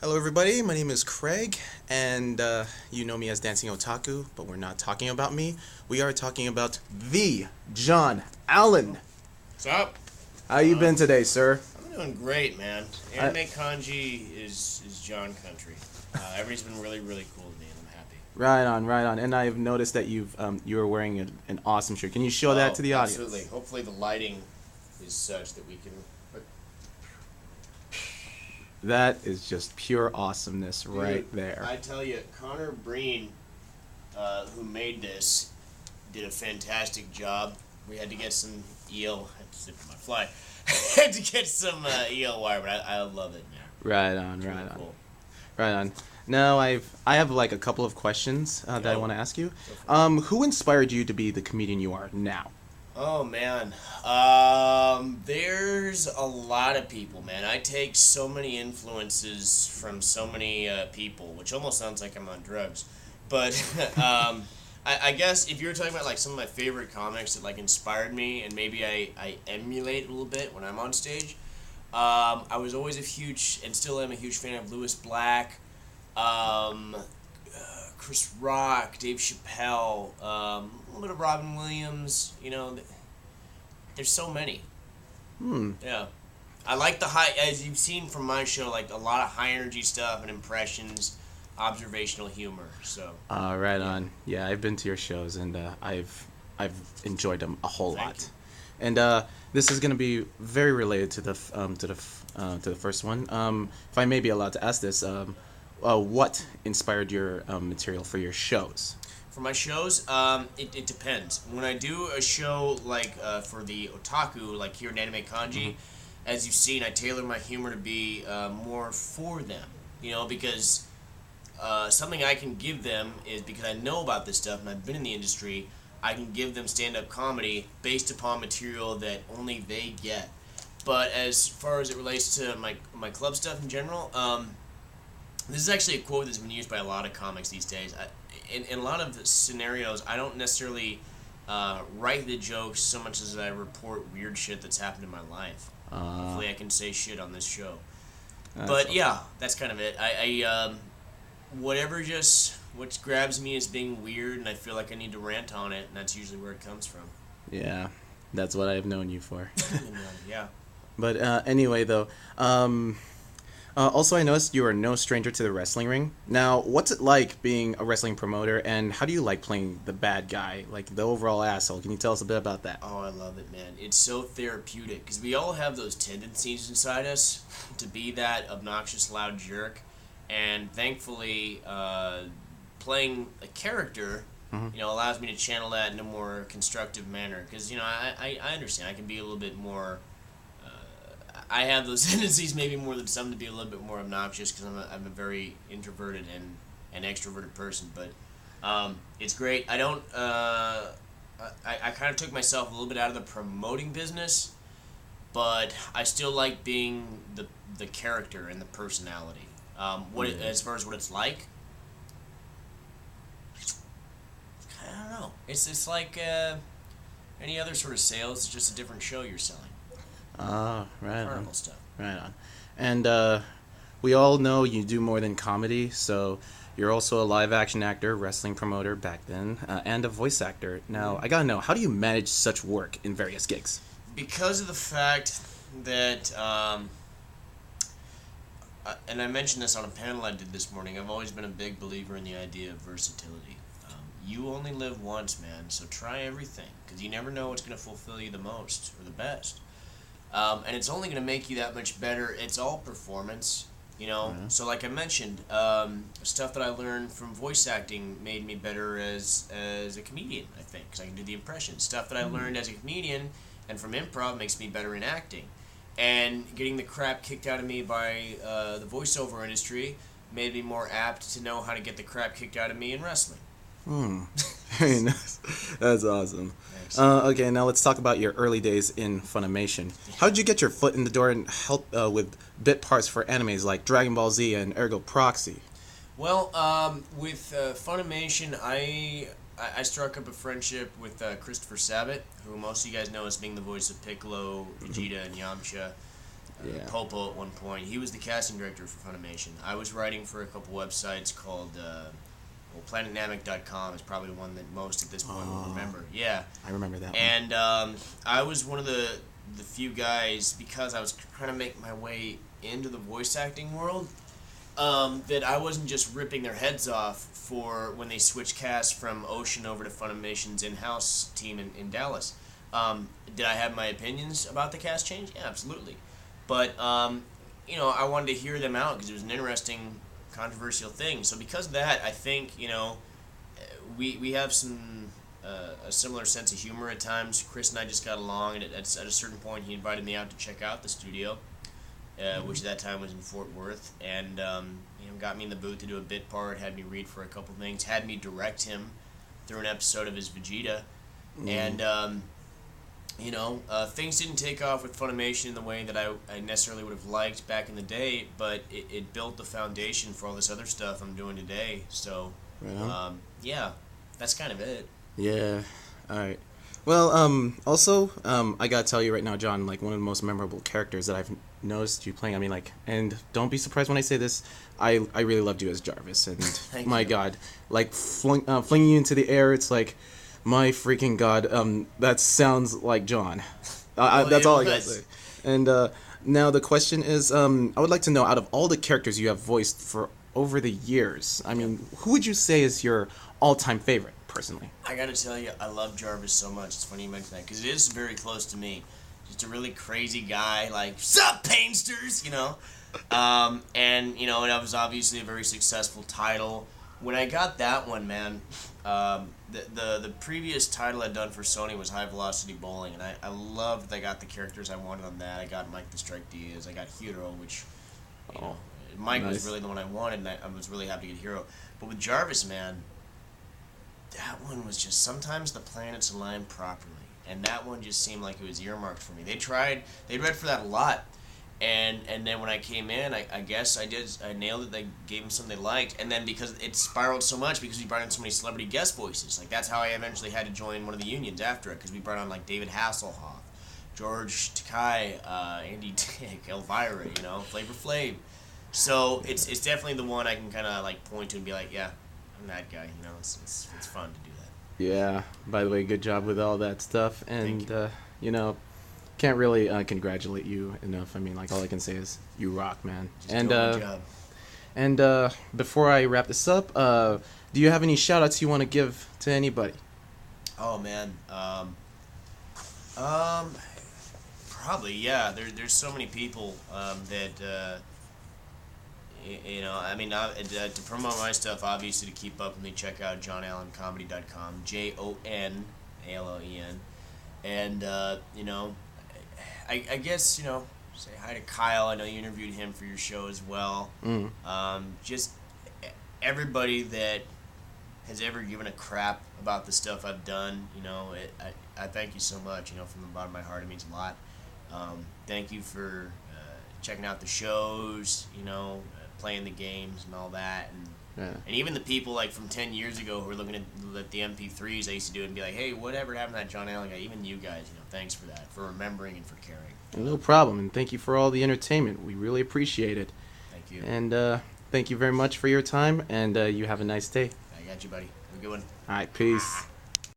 Hello, everybody. My name is Craig, and you know me as Dancing Otaku, but we're not talking about me. We are talking about the Jon Allen. What's up? How you been today, sir? I'm doing great, man. I, Anime Conji is John Country. Everybody's been really cool to me, and I'm happy. right on, right on. And I've noticed that you are wearing an awesome shirt. Can you show that to the audience? Absolutely. Hopefully the lighting is such that we can. That is just pure awesomeness right Dude, there. I tell you, Connor Breen, who made this, did a fantastic job. We had to get some eel. I had to zip my fly. Had to get some eel wire, but I love it, man. Right on, It's right really on, cool. right on. Now I have like a couple of questions that I Go. want to ask you. Go for it. Who inspired you to be the comedian you are now? Oh man, there's a lot of people, man. I take so many influences from so many people, which almost sounds like I'm on drugs. But I guess if you're talking about like some of my favorite comics that like inspired me and maybe I emulate a little bit when I'm on stage, I was always a huge and still am a huge fan of Lewis Black, um, Chris Rock, Dave Chappelle, a little bit of Robin Williams. There's so many. Hmm. Yeah, I like the high, as you've seen from my show, like a lot of high energy stuff and impressions, observational humor. So. Right Yeah. on. Yeah, I've been to your shows and I've enjoyed them a whole Thank lot. you. And this is gonna be very related to the first one. If I may be allowed to ask this, what inspired your material for your shows? For my shows, it depends. When I do a show like for the Otaku, like here in Anime Conji, as you've seen, I tailor my humor to be more for them. Because something I can give them is because I know about this stuff and I've been in the industry, I can give them stand-up comedy based upon material that only they get. But as far as it relates to my club stuff in general, this is actually a quote that's been used by a lot of comics these days. In a lot of scenarios, I don't necessarily write the jokes so much as I report weird shit that's happened in my life. Hopefully, I can say shit on this show. But yeah, that's kind of it. What grabs me as being weird, and I feel like I need to rant on it, and that's usually where it comes from. Yeah, that's what I've known you for. Yeah. But anyway, though, also I noticed you are no stranger to the wrestling ring. Now, what's it like being a wrestling promoter, and how do you like playing the bad guy, like the overall asshole? Can you tell us a bit about that? Oh, I love it, man. It's so therapeutic because we all have those tendencies inside us to be that obnoxious, loud jerk. And thankfully, playing a character, allows me to channel that in a more constructive manner. Because, I understand. I can be a little bit more... I have those tendencies maybe more than some to be a little bit more obnoxious because I'm a very introverted and extroverted person. But it's great. I don't... I kind of took myself a little bit out of the promoting business, but I still like being the character and the personality. As far as what it's like, I don't know. It's like any other sort of sales. It's just a different show you're selling. Right on. Carnival stuff. Right on. And we all know you do more than comedy, so you're also a live action actor, wrestling promoter back then, and a voice actor. Now, I gotta know, how do you manage such work in various gigs? Because of the fact that, and I mentioned this on a panel I did this morning, I've always been a big believer in the idea of versatility. You only live once, man, so try everything, because you never know what's going to fulfill you the most or the best. And it's only going to make you that much better. It's all performance, So like I mentioned, stuff that I learned from voice acting made me better as a comedian, I think, because I can do the impressions. Stuff that I learned as a comedian and from improv makes me better in acting. And getting the crap kicked out of me by the voiceover industry made me more apt to know how to get the crap kicked out of me in wrestling. Very nice. That's awesome. Thanks. Okay, now let's talk about your early days in Funimation. How did you get your foot in the door and help with bit parts for animes like Dragon Ball Z and Ergo Proxy? Well, with Funimation, I struck up a friendship with Christopher Sabat, who most of you guys know as being the voice of Piccolo, Vegeta, and Yamcha. Popo at one point. He was the casting director for Funimation. I was writing for a couple websites called PlanetNamic.com is probably one that most at this point will remember. Yeah, I remember that one. And I was one of the few guys, because I was trying to make my way into the voice acting world, that I wasn't just ripping their heads off for when they switched cast from Ocean over to Funimation's in-house team in Dallas. Did I have my opinions about the cast change? Yeah, absolutely. But, you know, I wanted to hear them out because it was an interesting, controversial thing. So because of that, I think, you know, we have a similar sense of humor at times. Chris and I just got along, and at a certain point he invited me out to check out the studio, which at that time was in Fort Worth, and you know, got me in the booth to do a bit part, had me read for a couple things, had me direct him through an episode of his Vegeta, and you know, things didn't take off with Funimation in the way that I necessarily would have liked back in the day, but it built the foundation for all this other stuff I'm doing today. So yeah, that's kind of it. Yeah. All right. Well, also, I gotta tell you right now, John, like, one of the most memorable characters that I've noticed you playing, I mean, like, and don't be surprised when I say this, I really loved you as Jarvis, and my God, like, flinging you into the air, it's like, my freaking God, that sounds like John. That's all I gotta say. And, now the question is, I would like to know, out of all the characters you have voiced for over the years, I mean, who would you say is your all-time favorite? Personally, I gotta tell you, I love Jarvis so much. It's funny you mention that because it is very close to me. Just a really crazy guy, like "Sup, Painsters," you know. And you know, that was obviously a very successful title. When I got that one, man, the previous title I'd done for Sony was High Velocity Bowling, and I loved that I got the characters I wanted on that. I got Mike the Strike Diaz. I got Hero, which you know, Mike was really the one I wanted, and I was really happy to get Hero. But with Jarvis, man, that one was just, sometimes the planets align properly, and that one just seemed like it was earmarked for me. They read for that a lot, and then when I came in, I guess I nailed it. They gave them something they liked, and then because it spiraled so much, because we brought in so many celebrity guest voices, like that's how I eventually had to join one of the unions after it, because we brought on like David Hasselhoff, George Takei, Andy Dick, Elvira, you know, Flavor Flav. So it's definitely the one I can kind of like point to and be like, yeah, I'm that guy, you know. It's fun to do that. Yeah. By the way, good job with all that stuff, and you know, can't really congratulate you enough. I mean, like, all I can say is you rock, man. Just doing my job. And before I wrap this up, do you have any shout outs you want to give to anybody? Oh man, probably, yeah. There's so many people that. You know, I mean, to promote my stuff, obviously, to keep up with me, check out JonAllenComedy.com, JonAllen, and you know, I guess, you know, say hi to Kyle. I know you interviewed him for your show as well. Just everybody that has ever given a crap about the stuff I've done, you know, I thank you so much. You know, from the bottom of my heart, it means a lot. Thank you for checking out the shows, you know, playing the games and all that, and even the people like from 10 years ago who were looking at the MP3s I used to do it and be like, hey, whatever happened to that Jon Allen guy? Even you guys, you know, thanks for that, for remembering and for caring. No problem, and thank you for all the entertainment. We really appreciate it. Thank you. And thank you very much for your time, and you have a nice day. I got you, buddy. Have a good one. All right, peace.